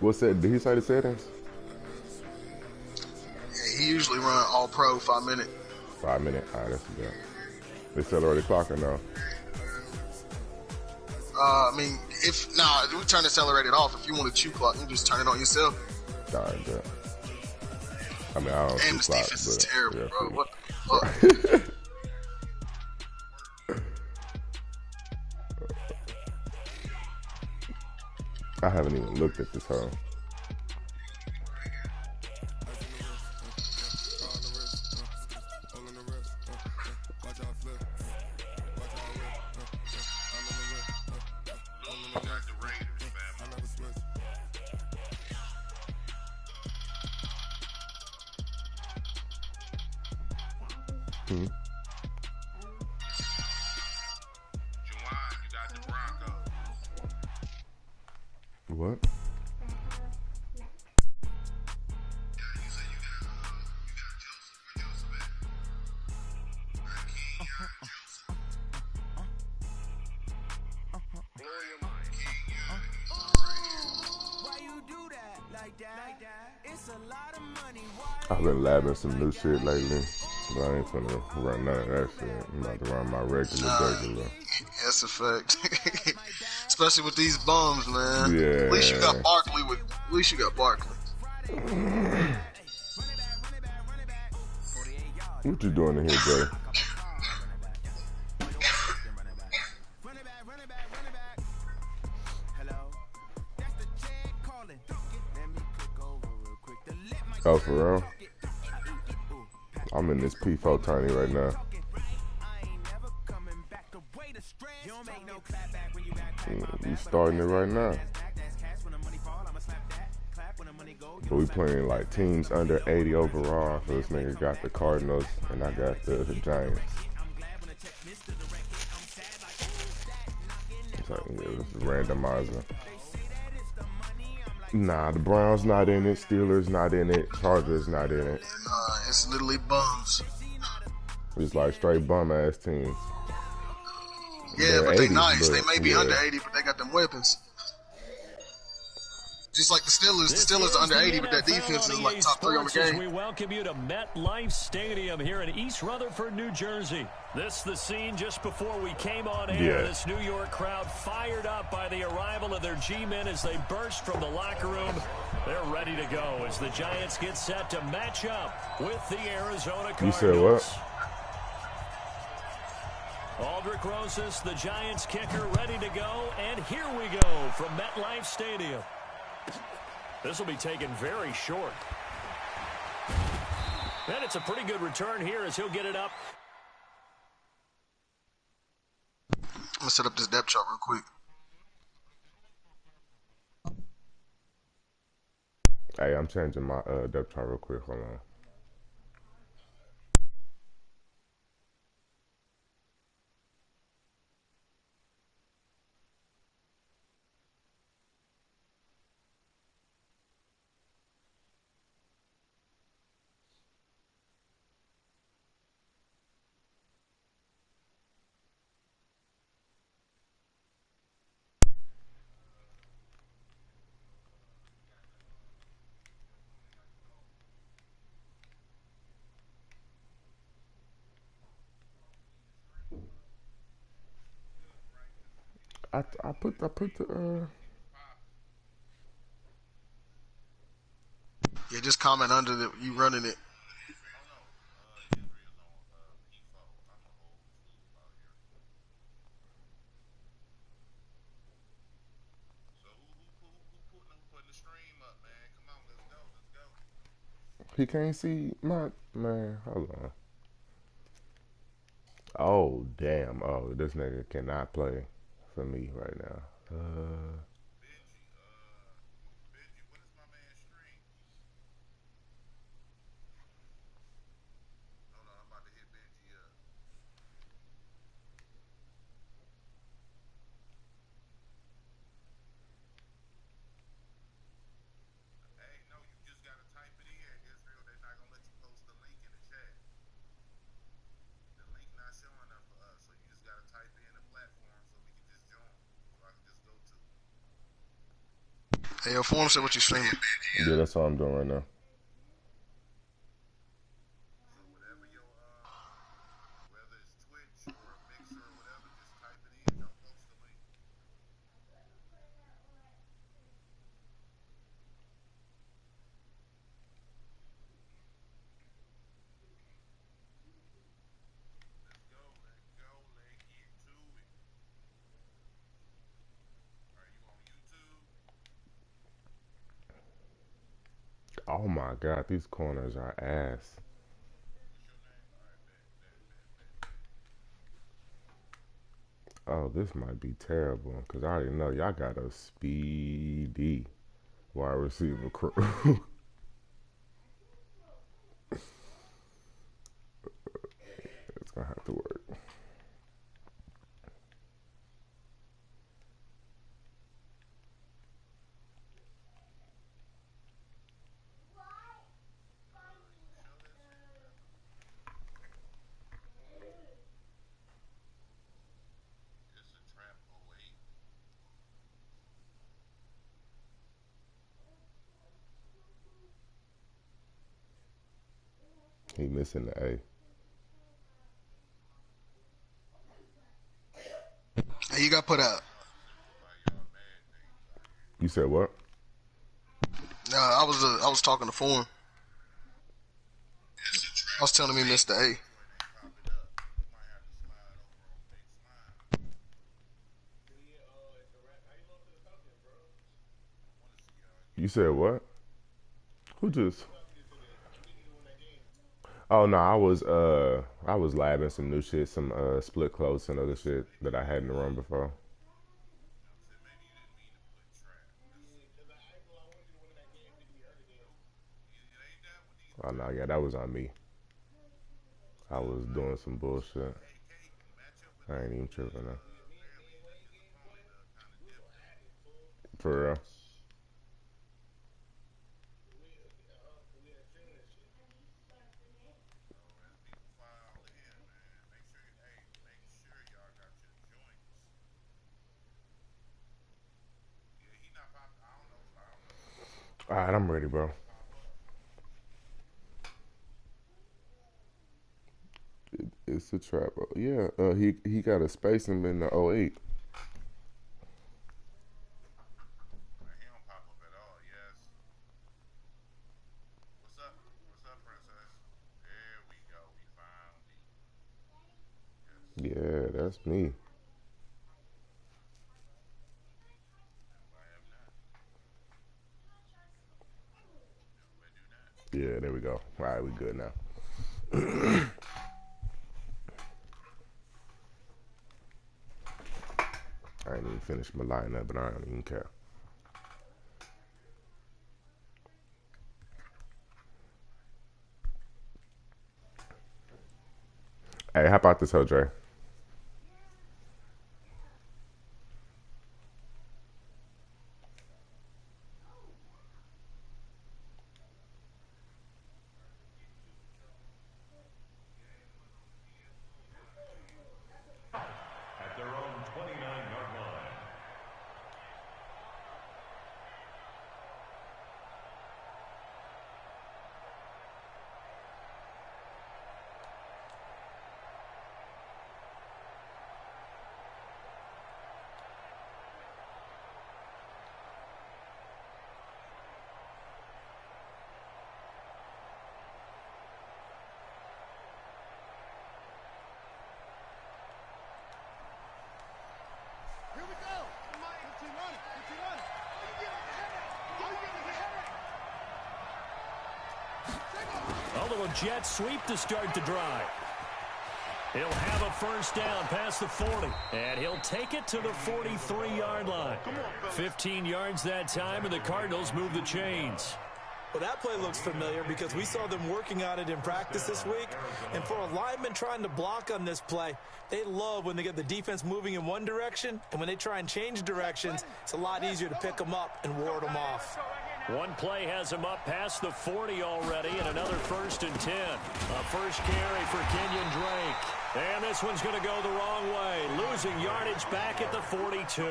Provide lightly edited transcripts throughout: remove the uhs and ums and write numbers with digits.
What's that? Did he say the settings? Yeah, he usually run all pro 5 minute. 5 minute. Alright, that's good. They accelerate the clock or no? I mean, we turn the accelerated off. If you want to chew clock, you just turn it on yourself. Alright, good. I mean, I don't Damn, chew this clock, defense is but terrible, yeah, bro. What the fuck? I haven't even looked at this hole. What? I've been labbing some new shit lately, but I ain't finna run none of that shit. I'm about to run my regular. That's a fact. Especially with these bums, man. Yeah. At least you got Barkley. What you doing in here, Jay? Oh, for real? I'm in this P4 tourney right now. We starting it right now. But we playing like teams under 80 overall. So this nigga got the Cardinals and I got the Giants. So yeah, this is randomizer. Nah, the Browns not in it. Steelers not in it. Chargers not in it. It's literally bums. It's like straight bum ass teams. Yeah, but they nice. But, they may be under 80, but they got them weapons. Just like the Steelers. The Steelers are under 80, but that defense is like top 3 on the game. We welcome you to MetLife Stadium here in East Rutherford, New Jersey. This is the scene just before we came on air. Yeah. This New York crowd fired up by the arrival of their G-men as they burst from the locker room. They're ready to go as the Giants get set to match up with the Arizona Cardinals. You said what? Aldrich Rosas, the Giants kicker, ready to go. And here we go from MetLife Stadium. This will be taken very short. And it's a pretty good return here as he'll get it up. I'm going to set up this depth chart real quick. Hey, I'm changing my depth chart real quick. Hold on. I put the Yeah, just comment under that you running it. He can't see my man. Hold on. Oh damn! Oh, this nigga cannot play for me right now. Uh, Hey, yo, Form said what you streaming. yeah, that's all I'm doing right now. Oh my God, these corners are ass. Oh, this might be terrible because I already know y'all got a speedy wide receiver crew. It's gonna have to work. He missing the A. Hey, you got put out. You said what? I was talking to Form. I was telling him he missed the A. You said what? Who just? Oh no, I was labbing some new shit, some split close and other shit that I hadn't run before. Oh no, yeah, that was on me. I was doing some bullshit. I ain't even tripping now. For real. All right, I'm ready, bro. It's a trap. Yeah, he got a spacing in the '08. Yeah, that's me. Yeah, there we go. All right, we good now. I ain't even finished my lineup, but I don't even care. Hey, how about this, Dre? At their own 29-yard line. A little jet sweep to start the drive. He'll have a first down past the 40, and he'll take it to the 43-yard line. 15 yards that time, and the Cardinals move the chains. Well, that play looks familiar because we saw them working on it in practice this week. And for a lineman trying to block on this play, they love when they get the defense moving in one direction, and when they try and change directions, it's a lot easier to pick them up and ward them off. One play has him up past the 40 already, and another 1st and 10. A first carry for Kenyon Drake. And this one's going to go the wrong way, losing yardage back at the 42.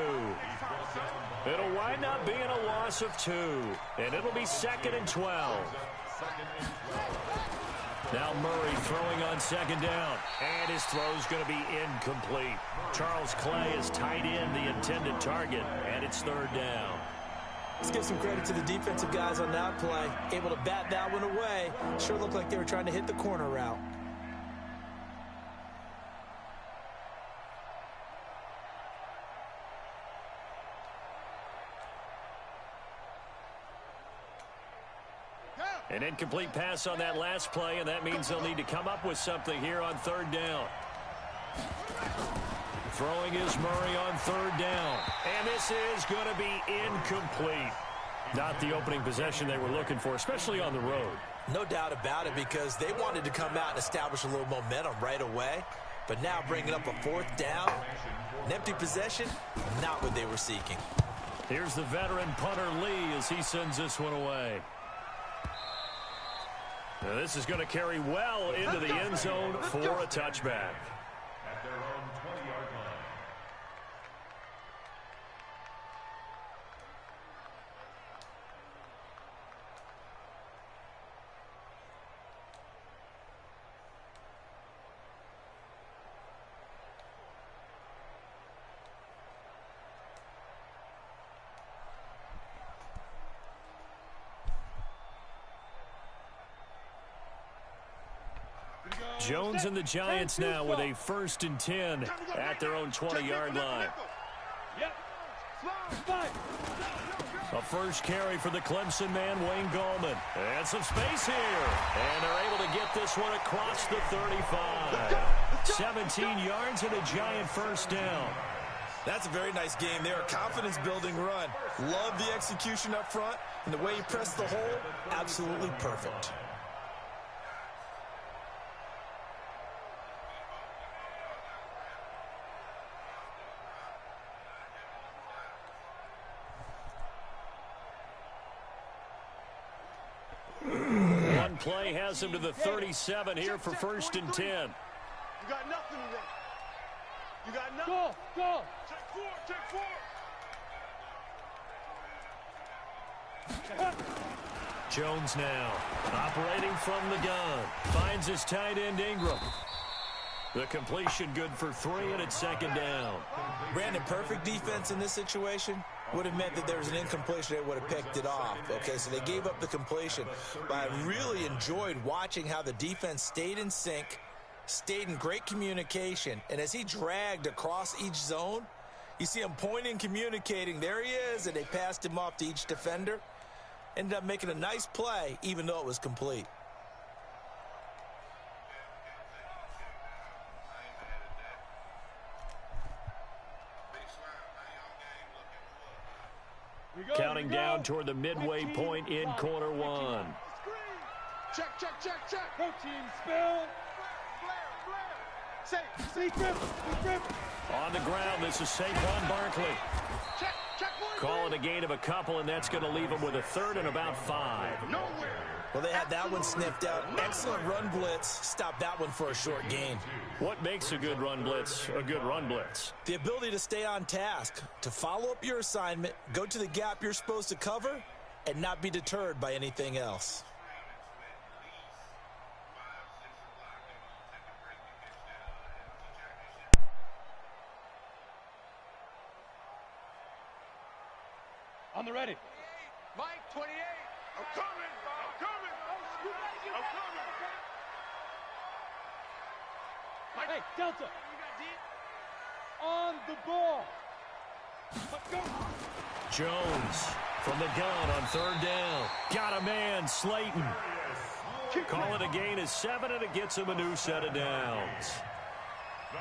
It'll wind up being a loss of 2, and it'll be 2nd and 12. Now Murray throwing on 2nd down, and his throw's going to be incomplete. Charles Clay is tied in the intended target, and it's 3rd down. Let's give some credit to the defensive guys on that play. Able to bat that one away. Sure looked like they were trying to hit the corner route. An incomplete pass on that last play, and that means they'll need to come up with something here on 3rd down. Throwing is Murray on 3rd down. And this is going to be incomplete. Not the opening possession they were looking for, especially on the road. No doubt about it, because they wanted to come out and establish a little momentum right away. But now bringing up a 4th down, an empty possession, not what they were seeking. Here's the veteran punter Lee as he sends this one away. Now this is going to carry well into the end zone for a touchback. At their own 20-yard line. Jones and the Giants now with a 1st and 10 at their own 20-yard line. A first carry for the Clemson man, Wayne Gallman. And some space here. And they're able to get this one across the 35. 17 yards and a Giant first down. That's a very nice game there. A confidence-building run. Love the execution up front. And the way he pressed the hole, absolutely perfect. One play has him to the 37 here for 1st and 10. You got nothing to run. You got nothing. Go. Check forward. Jones now operating from the gun. Finds his tight end Ingram. The completion good for 3, and it's 2nd down. Brandon, perfect defense in this situation would have meant that there was an incompletion. They would have picked it off. Okay, so they gave up the completion. But I really enjoyed watching how the defense stayed in sync, stayed in great communication. And as he dragged across each zone, you see him pointing, communicating. There he is, and they passed him off to each defender. Ended up making a nice play, even though it was complete. Counting down toward the midway point in quarter 1. Check. Go team, spill. Say, grip. On the ground, this is Saquon Barkley. Check. Call it a gain of a couple, and that's going to leave him with a 3rd and about 5. Nowhere. Well, they had that one sniffed out. Excellent run blitz. Stopped that one for a short gain. What makes a good run blitz a good run blitz? The ability to stay on task, to follow up your assignment, go to the gap you're supposed to cover, and not be deterred by anything else. On the ready. Mike, 28. I'm coming. Hey, Delta. On the ball. Let's go. Jones from the gun on 3rd down. Got a man, Slayton. Call it a gain of 7, and it gets him a new set of downs.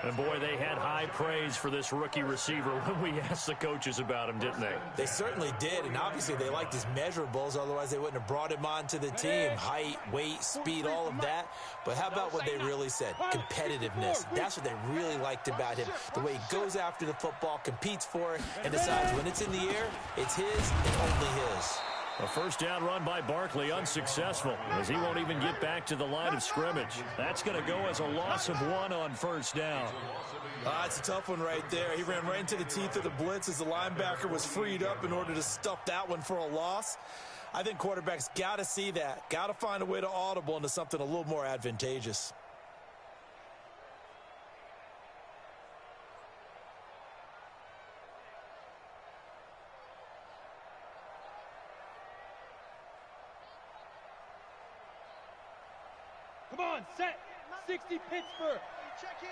And, boy, they had high praise for this rookie receiver when we asked the coaches about him, didn't they? They certainly did, and obviously they liked his measurables. Otherwise, they wouldn't have brought him onto the team. Height, weight, speed, all of that. But how about what they really said? Competitiveness. That's what they really liked about him. The way he goes after the football, competes for it, and decides when it's in the air, it's his and only his. A first down run by Barkley, unsuccessful, as he won't even get back to the line of scrimmage. That's going to go as a loss of 1 on first down. It's a tough one right there. He ran right into the teeth of the blitz as the linebacker was freed up in order to stuff that one for a loss. I think quarterbacks got to see that. Got to find a way to audible into something a little more advantageous. Come on, set. 60 Pittsburgh. Check in.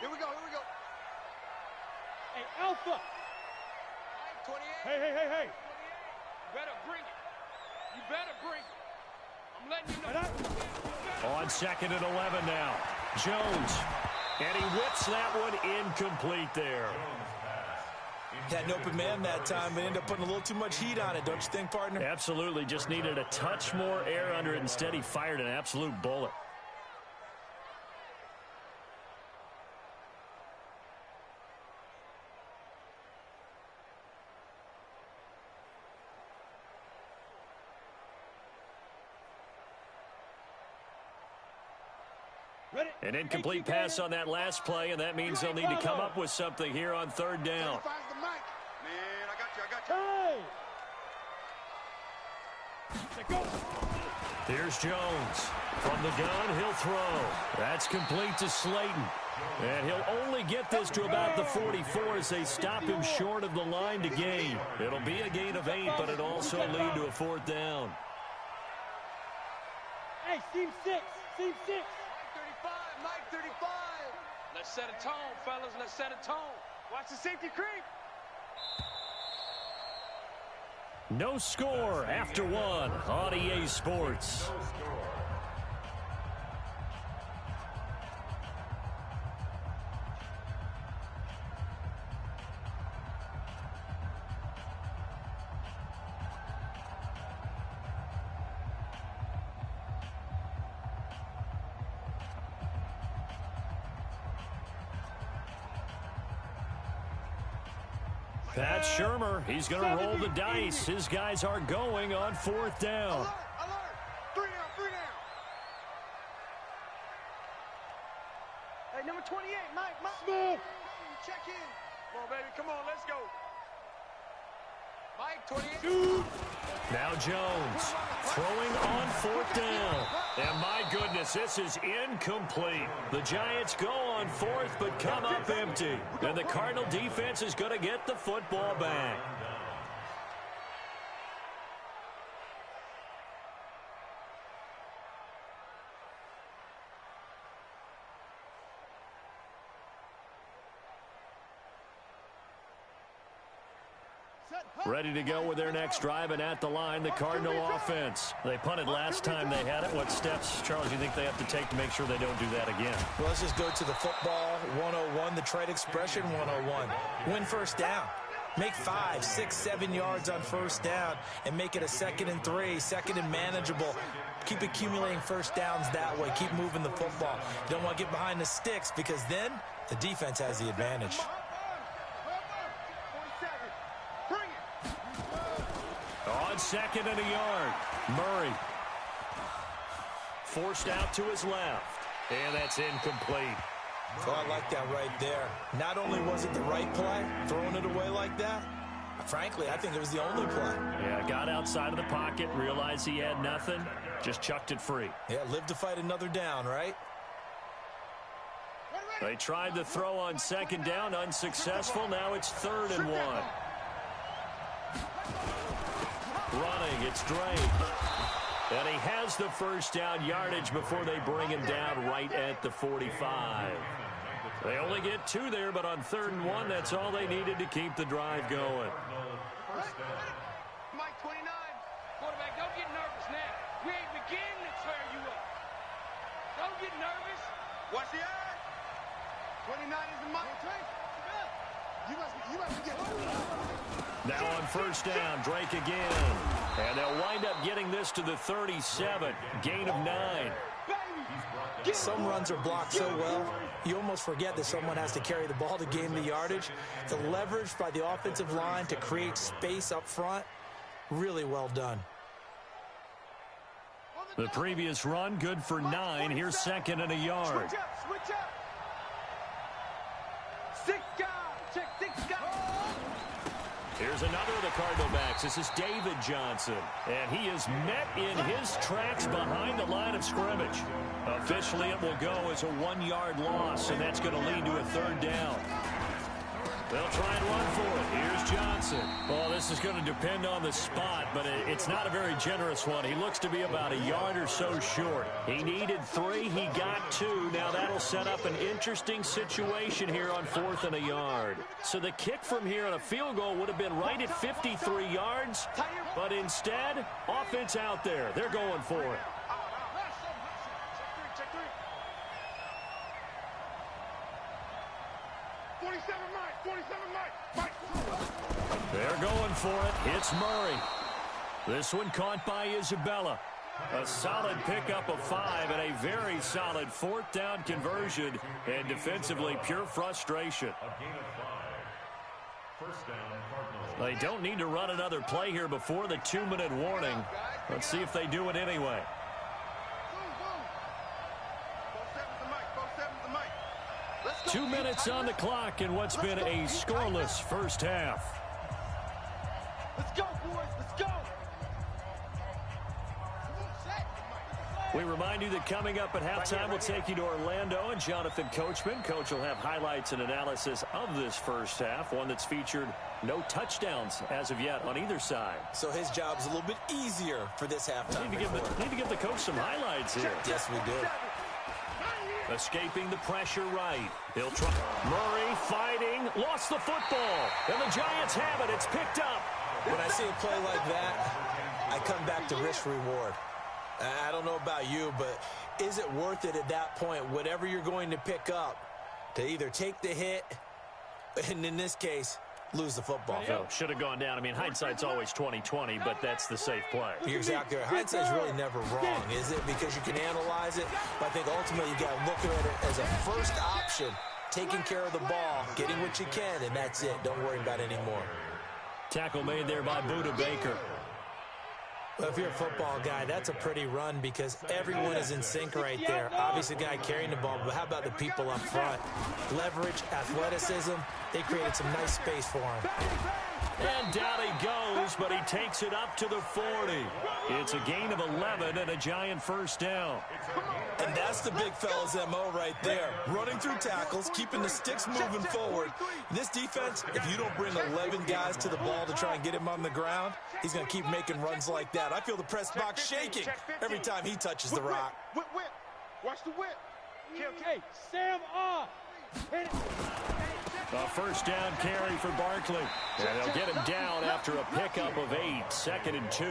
Here we go. Hey, Alpha. 28. Hey. You better bring it. You better bring it. I'm letting you know. On 2nd and 11 now. Jones. And he whips that one incomplete there. Had an open man that time, but ended up putting a little too much heat on it, don't you think, partner? Absolutely. Just needed a touch more air under it. Instead, he fired an absolute bullet. An incomplete pass on that last play, and that means they'll need to come up with something here on 3rd down. Man, I got you. Here's Jones. From the gun, he'll throw. That's complete to Slayton. And he'll only get this to about the 44 as they stop him short of the line to gain. It'll be a gain of 8, but it'll also lead to a 4th down. Hey, Team 6. Mike 35. Let's set a tone, fellas. Let's set a tone. Watch the safety creep. No score after 1 on EA Sports. Pat Shermer, he's going to roll the dice. His guys are going on 4th down. Alert. 3 down. Hey, number 28, Mike. Smooth. Check in. Come on, baby. Come on. Let's go. Mike 28. Now Jones throwing on 4th down. And my goodness, this is incomplete. The Giants go on 4th but come up empty. And the Cardinal defense is going to get the football back. Ready to go with their next drive, and at the line, the Cardinal offense. They punted last time they had it. What steps, Charles, you think they have to take to make sure they don't do that again? Well, let's just go to the football 101, the trade expression 101. Win first down. Make 5, 6, 7 yards on first down and make it a 2nd and 3, 2nd and manageable. Keep accumulating first downs that way. Keep moving the football. You don't want to get behind the sticks because then the defense has the advantage. On 2nd and a yard, Murray. Forced out to his left, and that's incomplete. So I like that right there. Not only was it the right play, throwing it away like that, frankly, I think it was the only play. Yeah, got outside of the pocket, realized he had nothing, just chucked it free. Yeah, live to fight another down, right? They tried to throw on 2nd down, unsuccessful. Now it's 3rd and 1. Running, it's Drake. And he has the first down yardage before they bring him down right at the 45. They only get 2 there, but on 3rd and 1, that's all they needed to keep the drive going. Mike 29. Quarterback, don't get nervous now. We ain't beginning to tear you up. Don't get nervous. Watch the eye. 29 is the money. You must get it. Now on first down, Drake again. And they'll wind up getting this to the 37. Gain of 9. Some runs are blocked so well, you almost forget that someone has to carry the ball to gain the yardage. The leverage by the offensive line to create space up front, really well done. The previous run, good for 9. Here's second and a yard. Switch up. 6 guys. Check 6 guys. Here's another of the Cardinal backs. This is David Johnson. And he is met in his tracks behind the line of scrimmage. Officially, it will go as a 1-yard loss, and that's going to lead to a 3rd down. They'll try and run for it. Here's Johnson. Well, this is going to depend on the spot, but it's not a very generous one. He looks to be about a yard or so short. He needed 3. He got 2. Now that'll set up an interesting situation here on 4th and a yard. So the kick from here on a field goal would have been right at 53 yards, but instead, offense out there. They're going for it. They're going for it. It's Murray. This one caught by Isabella. A solid pickup of 5 and a very solid 4th down conversion. And defensively, pure frustration. They don't need to run another play here before the 2-minute warning. Let's see if they do it anyway. Two minutes on the clock in what's been a scoreless first half. Let's go, boys. Let's go. We remind you that coming up at halftime, we'll take you to Orlando and Jonathan Coachman. Coach will have highlights and analysis of this first half, one that's featured no touchdowns as of yet on either side. So his job's a little bit easier for this halftime. Need to give the coach some highlights here. Yes, we do. Escaping the pressure right. He'll try. Murray fighting. Lost the football. And the Giants have it. It's picked up. When I see a play like that, I come back to risk-reward. I don't know about you, but is it worth it at that point, whatever you're going to pick up, to either take the hit, and in this case, lose the football? So, should have gone down. I mean, hindsight's always 20/20, but that's the safe play. You're exactly right. Hindsight's really never wrong, is it? Because you can analyze it, but I think ultimately you got to look at it as a first option, taking care of the ball, getting what you can, and that's it. Don't worry about it anymore. Tackle made there by Buda Baker. Well, if you're a football guy, that's a pretty run because everyone is in sync right there. Obviously, the guy carrying the ball, but how about the people up front? Leverage, athleticism, they created some nice space for him. And down he goes, but he takes it up to the 40. It's a gain of 11 and a Giant first down. And that's the big fella's MO right there. Running through tackles, keeping the sticks moving forward. This defense, if you don't bring 11 guys to the ball to try and get him on the ground, he's going to keep making runs like that. I feel the press box shaking every time he touches the rock. Whip. Watch the whip. Okay, Sam off. Hit it. A first down carry for Barkley. And they'll get him down after a pickup of 8. 2nd and 2.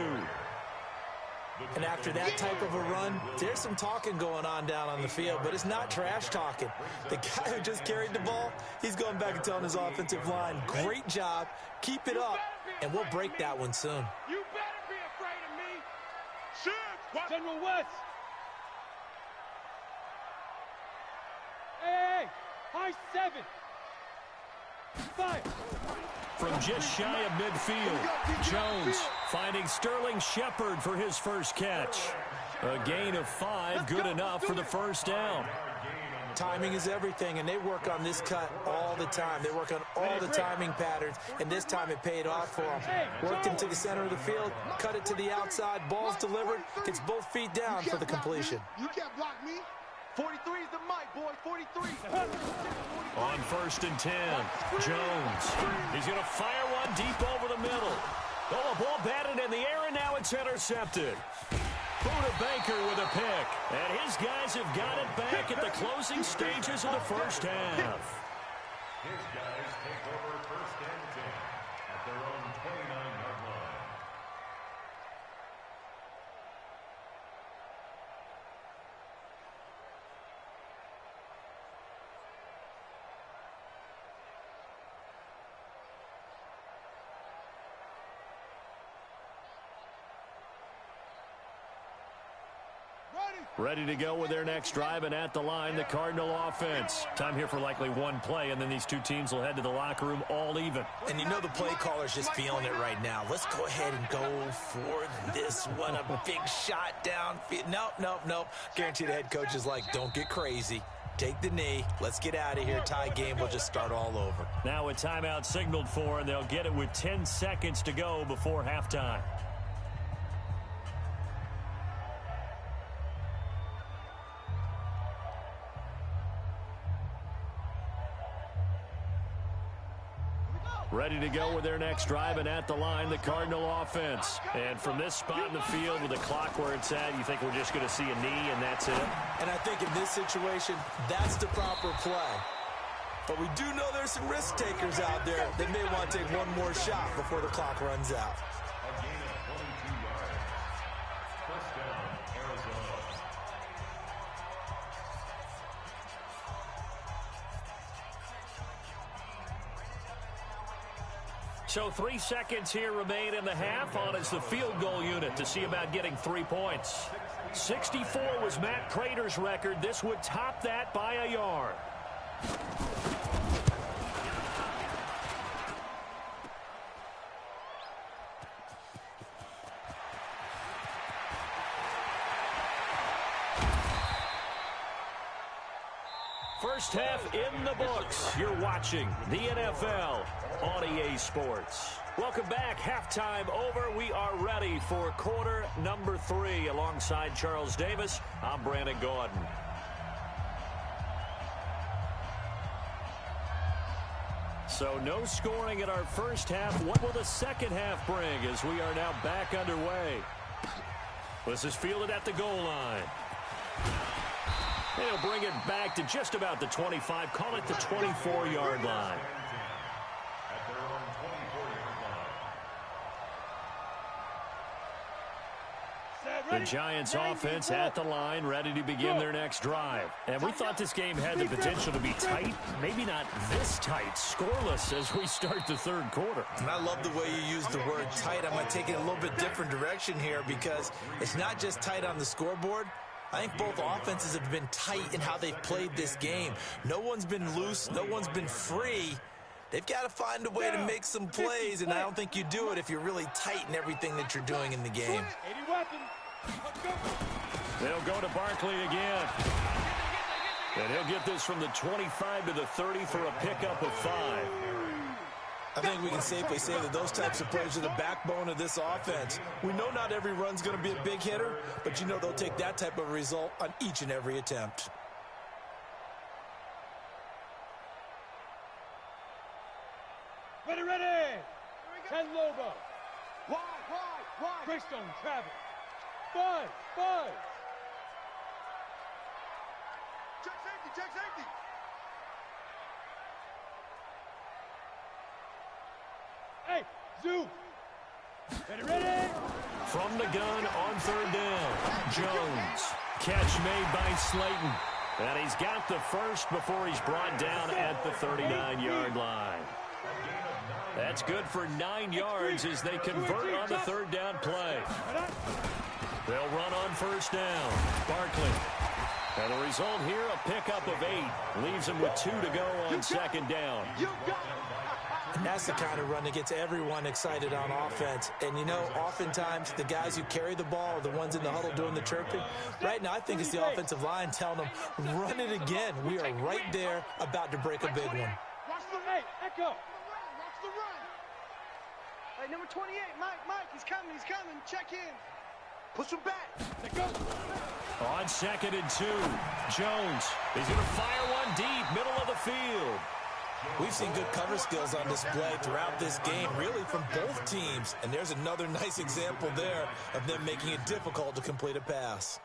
And after that type of a run, there's some talking going on down on the field, but it's not trash talking. The guy who just carried the ball, he's going back and telling his offensive line, great job, keep it up, and we'll break that one soon. You better be afraid of me. Shoot. General West. Hey, high 7. 5. From just shy of midfield, Jones finding Sterling Shepard for his first catch. A gain of 5, good enough for the first down. Timing is everything, and they work on this cut all the time. They work on all the timing patterns, and this time it paid off for them. Worked into the center of the field, cut it to the outside, ball's delivered, gets both feet down for the completion. You can't block me. 43 is the mic, boy. 43. On 1st and 10, Jones. He's going to fire one deep over the middle. Oh, a ball batted in the air, and now it's intercepted. Buda Baker with a pick. And his guys have got it back at the closing stages of the first half. His guys take over 1st and 10 at their own 29-yard line. Ready to go with their next drive, and at the line, the Cardinal offense. Time here for likely one play, and then these two teams will head to the locker room all even. And you know the play caller's just feeling it right now. Let's go ahead and go for this one. A big shot down. Nope. Guaranteed the head coach is like, don't get crazy. Take the knee. Let's get out of here. Tie game. We'll just start all over. Now a timeout signaled for, and they'll get it with 10 seconds to go before halftime. Ready to go with their next drive, and at the line, the Cardinal offense. And from this spot in the field with the clock where it's at, you think we're just going to see a knee and that's it? And I think in this situation, that's the proper play. But we do know there's some risk takers out there that may want to take one more shot before the clock runs out. A gain of 22 yards. First down, Arizona. So 3 seconds here remain in the half. On is the field goal unit to see about getting 3 points. 64 was Matt Prater's record. This would top that by a yard. First half in the books. You're watching the NFL on EA Sports. Welcome back. Halftime over. We are ready for quarter number 3. Alongside Charles Davis, I'm Brandon Gordon. So no scoring in our first half. What will the second half bring as we are now back underway? This is fielded at the goal line. They'll bring it back to just about the 25. Call it the 24-yard line. At their own 24-yard line. The Giants offense at the line, ready to begin their next drive. And we thought this game had the potential to be tight, maybe not this tight, scoreless as we start the third quarter. And I love the way you use the word tight. I'm going to take it a little bit different direction here because it's not just tight on the scoreboard. I think both offenses have been tight in how they've played this game. No one's been loose. No one's been free. They've got to find a way to make some plays, and I don't think you do it if you're really tight in everything that you're doing in the game. They'll go to Barkley again. And he'll get this from the 25 to the 30 for a pickup of 5. I think we can safely say that those types of plays are the backbone of this offense. We know not every run's going to be a big hitter, but you know they'll take that type of result on each and every attempt. Ready. 10 Lobo. Wide. Greystone, Travis. Buzz. Check safety. Hey, Zoo. Ready. From the gun on third down, Jones. Catch made by Slayton. And he's got the first before he's brought down at the 39-yard line. That's good for 9 yards as they convert on the third down play. They'll run on first down. Barkley. And the result here, a pickup of 8. Leaves him with 2 to go on second down. And that's the kind of run that gets everyone excited on offense. And, you know, oftentimes the guys who carry the ball are the ones in the huddle doing the chirping. Right now, I think it's the offensive line telling them, run it again. We are right there about to break a big one. Watch the right. Echo. Watch the run. Hey, number 28, Mike, he's coming. Check in. Push him back. Let go. On 2nd and 2, Jones. He's going to fire one deep, middle of the field. We've seen good cover skills on display throughout this game, really from both teams. And there's another nice example there of them making it difficult to complete a pass.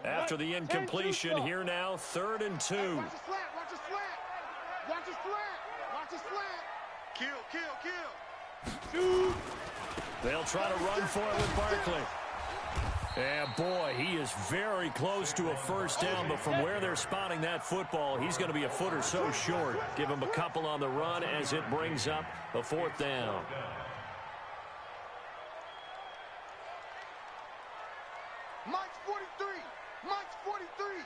After the incompletion, here now, 3rd and 2. Watch his flat. Kill. They'll try to run for it with Barkley. And boy, he is very close to a first down, but from where they're spotting that football, he's going to be a foot or so short. Give him a couple on the run as it brings up a 4th down. Mike's 43. Mike's 43.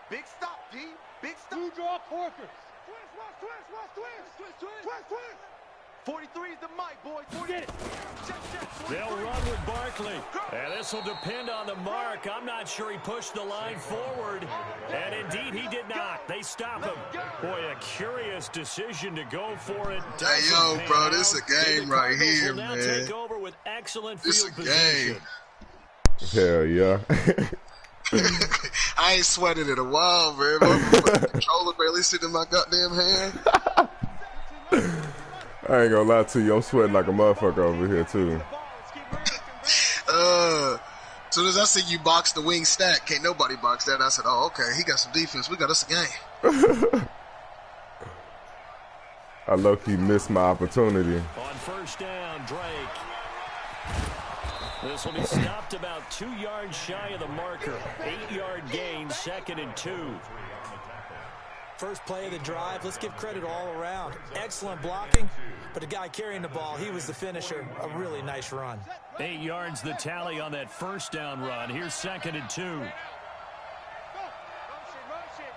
Big stop, D. Big stop. You draw corkers. Twist, watch, twist, watch, twist. Twist, twist. Twist, twist. 43 is the Mike, boys. Get it. They'll run with Barkley. And this will depend on the mark. I'm not sure he pushed the line forward. And indeed, he did not. They stop him. Boy, a curious decision to go for it. Hey, yo, bro, this is a game right here, will now man. take over with excellent This field a position. game. Hell yeah. I ain't sweated in a while, man. My controller barely sitting in my goddamn hand. I ain't gonna lie to you. I'm sweating like a motherfucker over here, too. As soon as I see you box the wing stack, can't nobody box that. I said, oh, okay, he got some defense. We got us a game. I low-key missed my opportunity. On first down, Drake. This will be stopped about 2 yards shy of the marker. 8-yard gain, 2nd and 2. First play of the drive, let's give credit all around. Excellent blocking, but the guy carrying the ball, he was the finisher. A really nice run. 8 yards the tally on that first down run. Here's 2nd and 2. Motion, motion.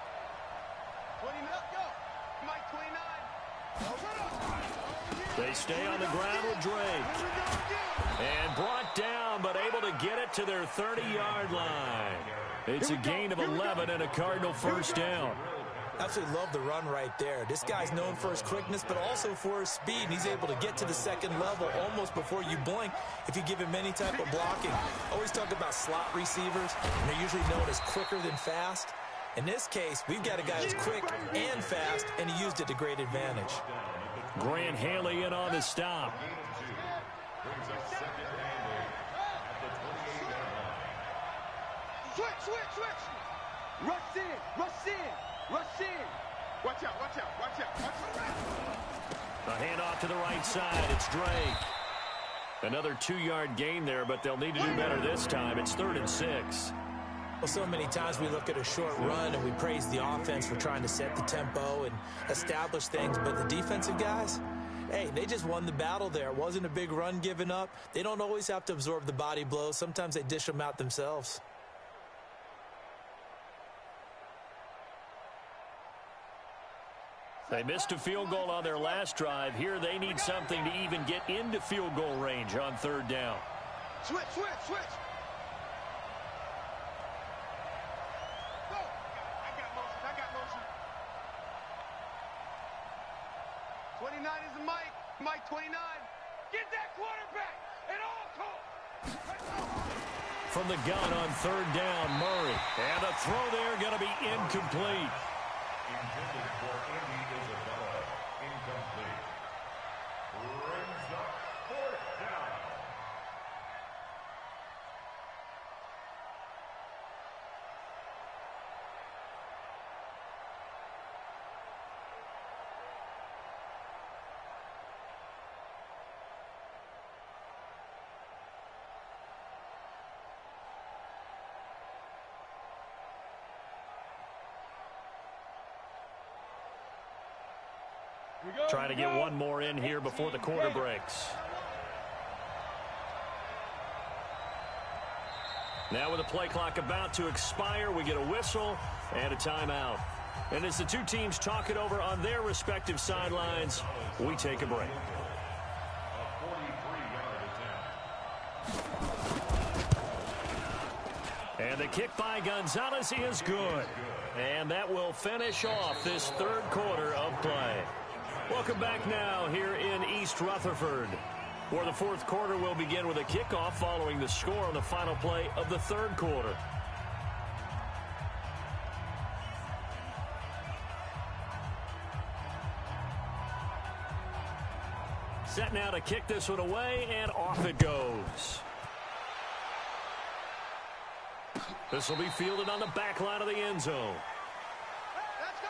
20, let's go. Mike 29. They stay on the ground with Drake. And brought down, but able to get it to their 30-yard line. It's a gain of 11 and a Cardinal first down. Absolutely love the run right there. This guy's known for his quickness, but also for his speed. And he's able to get to the second level almost before you blink if you give him any type of blocking. Always talk about slot receivers, and they're usually known as quicker than fast. In this case, we've got a guy who's quick and fast, and he used it to great advantage. Grant Haley in on the stop. Switch, switch, switch. Rush in, rush in, rush in. Watch out, watch out, watch out, watch out. A handoff to the right side. It's Drake. Another 2-yard gain there, but they'll need to do better this time. It's 3rd and 6. Well, so many times we look at a short run and we praise the offense for trying to set the tempo and establish things, but the defensive guys, hey, they just won the battle there. It wasn't a big run given up. They don't always have to absorb the body blows. Sometimes they dish them out themselves. They missed a field goal on their last drive. Here they need something to even get into field goal range on 3rd down. Switch, switch, switch. Go. I got motion, I got motion. 29 is the Mike. Mike 29. Get that quarterback at all costs. From the gun on 3rd down, Murray. And a throw there going to be incomplete. Intended for Andy Isabella. Incomplete. Brings up 4th down. Trying to get one more in here before the quarter breaks. Now with the play clock about to expire, we get a whistle and a timeout. And as the two teams talk it over on their respective sidelines, we take a break. A 43-yard attempt. And the kick by Gonzalez is good. And that will finish off this 3rd quarter of play. Welcome back now here in East Rutherford, where the 4th quarter will begin with a kickoff following the score on the final play of the 3rd quarter. Set now to kick this one away, and off it goes. This will be fielded on the back line of the end zone. Let's go.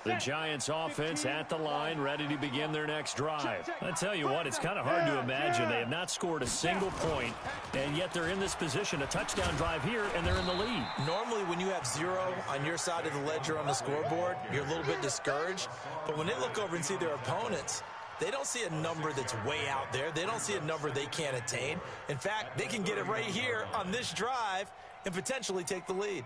The Giants offense at the line, ready to begin their next drive. I tell you what, it's kind of hard to imagine. They have not scored a single point, and yet they're in this position, a touchdown drive here, and they're in the lead. Normally when when you have 0 on your side of the ledger on the scoreboard, you're a little bit discouraged. But when they look over and see their opponents, they don't see a number that's way out there. They don't see a number they can't attain. In fact, they can get it right here on this drive and potentially take the lead.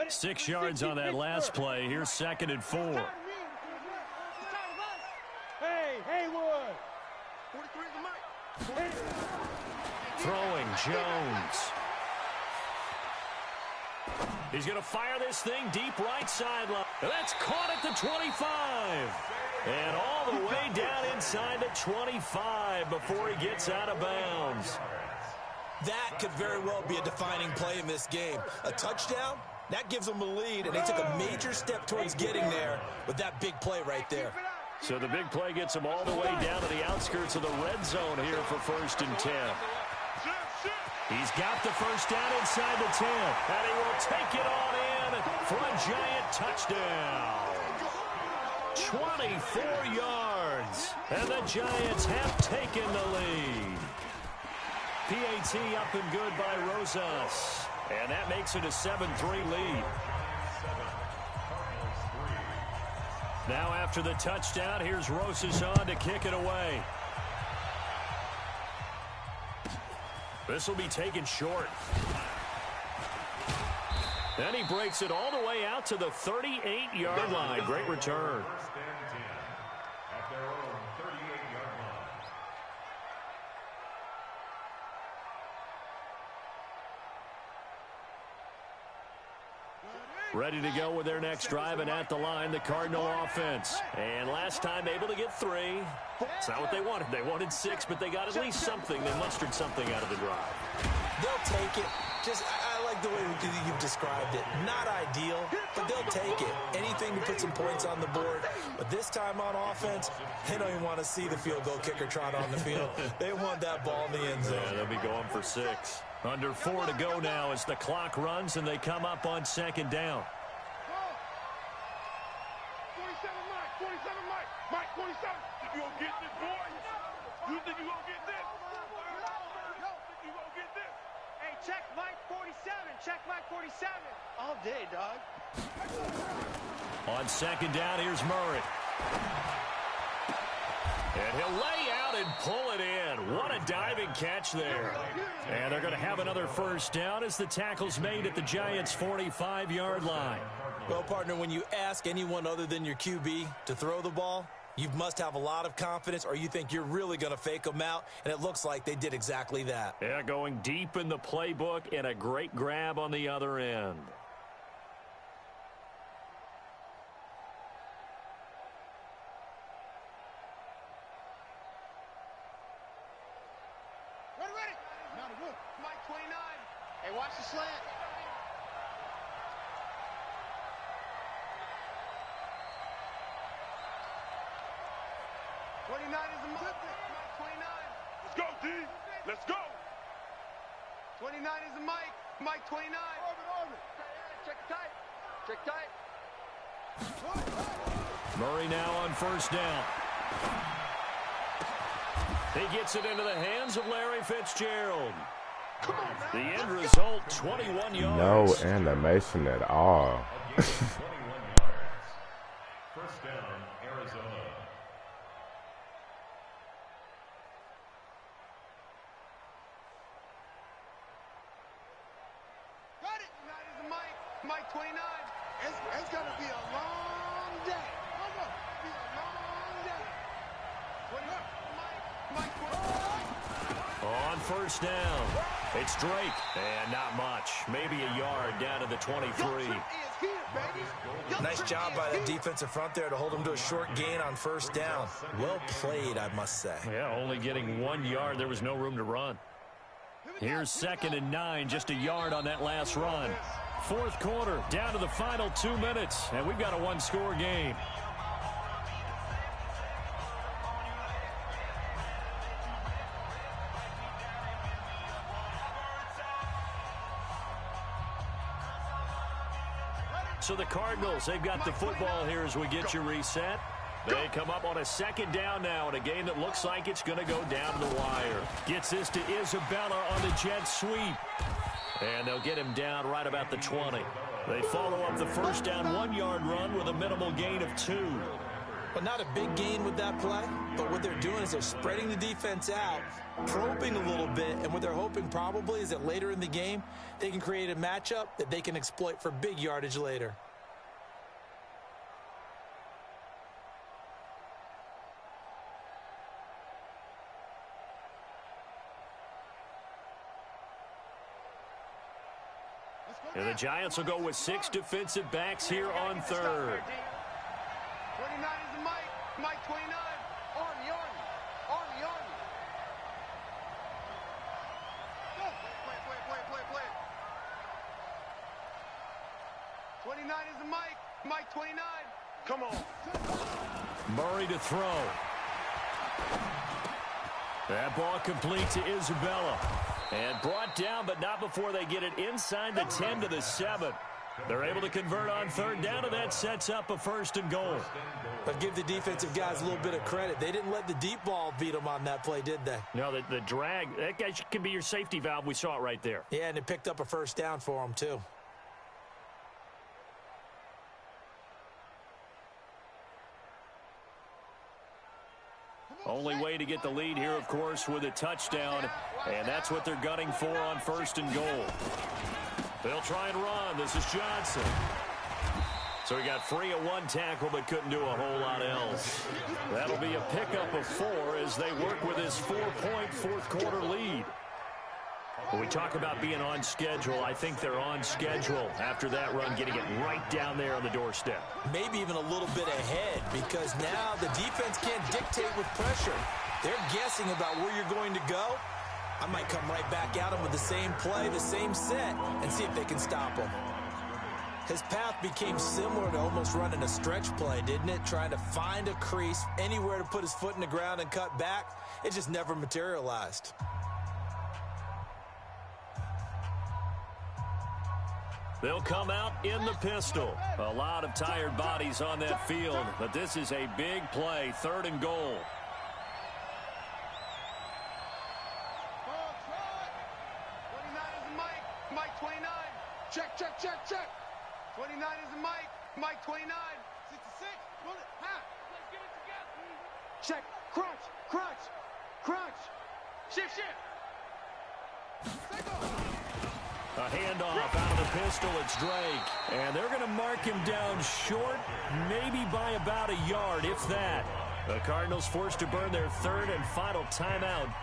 6 yards on that last play. Here's 2nd and 4. Hey, Haywood. Throwing Jones. He's going to fire this thing deep right sideline. That's caught at the 25. And all the way down inside the 25 before he gets out of bounds. That could very well be a defining play in this game. A touchdown, that gives them a lead, and they took a major step towards getting there with that big play right there. So the big play gets them all the way down to the outskirts of the red zone here for 1st and 10. He's got the first down inside the 10, and he will take it on in for a giant touchdown. 24 yards, and the Giants have taken the lead. PAT up and good by Rosas, and that makes it a 7-3 lead. Now after the touchdown, here's Rosas on to kick it away. This will be taken short. Then he breaks it all the way out to the 38-yard line. Great return. At their own 38-yard line. Ready to go with their next drive, and at the line, the Cardinal offense. And last time able to get 3. It's not what they wanted. They wanted 6, but they got at least something. They mustered something out of the drive. They'll take it. I like the way you've described it. Not ideal, but they'll take it. Anything to put some points on the board. But this time on offense, they don't even want to see the field goal kicker trot on the field. They want that ball in the end zone. Yeah, they'll be going for 6. Under 4 to go now as the clock runs and they come up on 2nd down. 47 Mike, 47 Mike. Mike, 47. Think you gonna get this, boy? You think you gonna get this? Think you gonna get this? Hey, check Mike 47. Check Mike 47. All day, dog. On 2nd down, here's Murray. And he'll lay out and pull it in. What a diving catch there. And they're going to have another first down as the tackle's made at the Giants' 45-yard line. Well, partner, when you ask anyone other than your QB to throw the ball, you must have a lot of confidence, or you think you're really going to fake them out, and it looks like they did exactly that. Yeah, going deep in the playbook and a great grab on the other end. Ready. Mike 29. Hey, watch the slant. Is a Mike 29. Let's go, D. Let's go. 29 is a Mike. Mike 29. Orbit. Check tight. Check tight. Murray now on first down. He gets it into the hands of Larry Fitzgerald. The end result, 21 yards. No animation at all. 21 yards. First down, Arizona. Got it. That is a Mike 29. It's going to be a long day. Be a long day. 29. Mike 29. On first down, it's Drake. And not much. Maybe a yard down to the 23. Nice job by that defensive front there to hold them to a short gain on first down. Well played, I must say. Yeah, only getting 1 yard. There was no room to run. Here's 2nd and 9, just a yard on that last run. Fourth quarter, down to the final 2 minutes, and we've got a one-score game. So the Cardinals, they've got the football here as we get you reset. They come up on a 2nd down now in a game that looks like it's going to go down to the wire. Gets this to Isabella on the jet sweep. And they'll get him down right about the 20. They follow up the first down 1-yard run with a minimal gain of 2. But not a big gain with that play, but what they're doing is they're spreading the defense out, probing a little bit, and what they're hoping probably is that later in the game, they can create a matchup that they can exploit for big yardage later. And the Giants will go with 6 defensive backs here on third. 29 is the Mike 29. Army. Play. 29 is the Mike 29. Come on. Murray to throw. That ball complete to Isabella. And brought down, but not before they get it inside the 10 to the 7. They're able to convert on third down, and that sets up a 1st and goal. But give the defensive guys a little bit of credit. They didn't let the deep ball beat them on that play, did they? No, the drag, that guy can be your safety valve. We saw it right there. Yeah, and it picked up a 1st down for them, too. Only way to get the lead here, of course, with a touchdown, and that's what they're gunning for on 1st and goal. They'll try and run. This is Johnson. So he got free of 1 tackle, but couldn't do a whole lot else. That'll be a pickup of 4 as they work with his 4-point fourth-quarter lead. When we talk about being on schedule, I think they're on schedule after that run, getting it right down there on the doorstep. Maybe even a little bit ahead, because now the defense can't dictate with pressure. They're guessing about where you're going to go. I might come right back at them with the same play, the same set, and see if they can stop them. His path became similar to almost running a stretch play, didn't it? Trying to find a crease, anywhere to put his foot in the ground and cut back. It just never materialized. They'll come out in the pistol. A lot of tired bodies on that field, but this is a big play, 3rd and goal. Mike 29. Check. 29 is the Mike 29. 66. Pull it. Ha. Let's get it together. Check. Crunch. Shift. A handoff out of the pistol. It's Drake. And they're going to mark him down short, maybe by about a yard, if that. The Cardinals forced to burn their 3rd and final timeout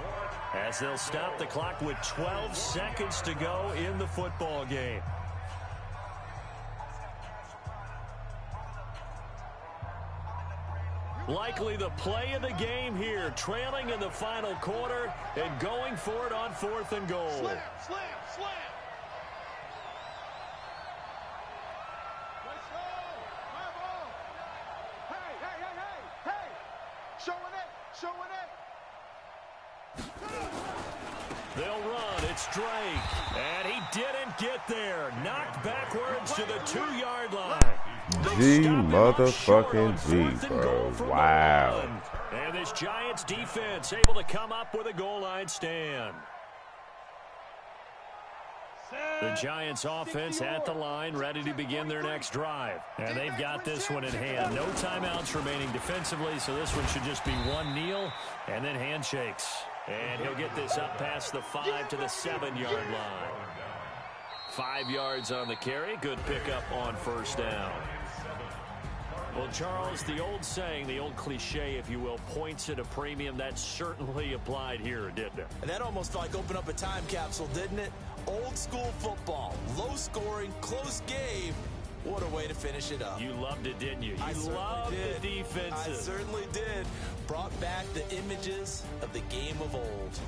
as they'll stop the clock with 12 seconds to go in the football game. Likely the play of the game here, trailing in the final quarter and going for it on 4th and goal. Slam. Hey. Showing it. They'll run. It's Drake. And he didn't get there. Knocked backwards to the 2-yard line. G motherfucking G, bro. Wow. And this Giants defense able to come up with a goal line stand. The Giants offense at the line, ready to begin their next drive. And they've got this one in hand. No timeouts remaining defensively, so this one should just be one kneel and then handshakes. And he'll get this up past the 5 to the 7-yard line. 5 yards on the carry. Good pickup on 1st down. Well, Charles, the old saying, the old cliche, if you will, points at a premium, that certainly applied here, didn't it? And that almost like opened up a time capsule, didn't it? Old school football, low scoring, close game. What a way to finish it up. You loved it, didn't you? You loved the defenses. I certainly did. Brought back the images of the game of old.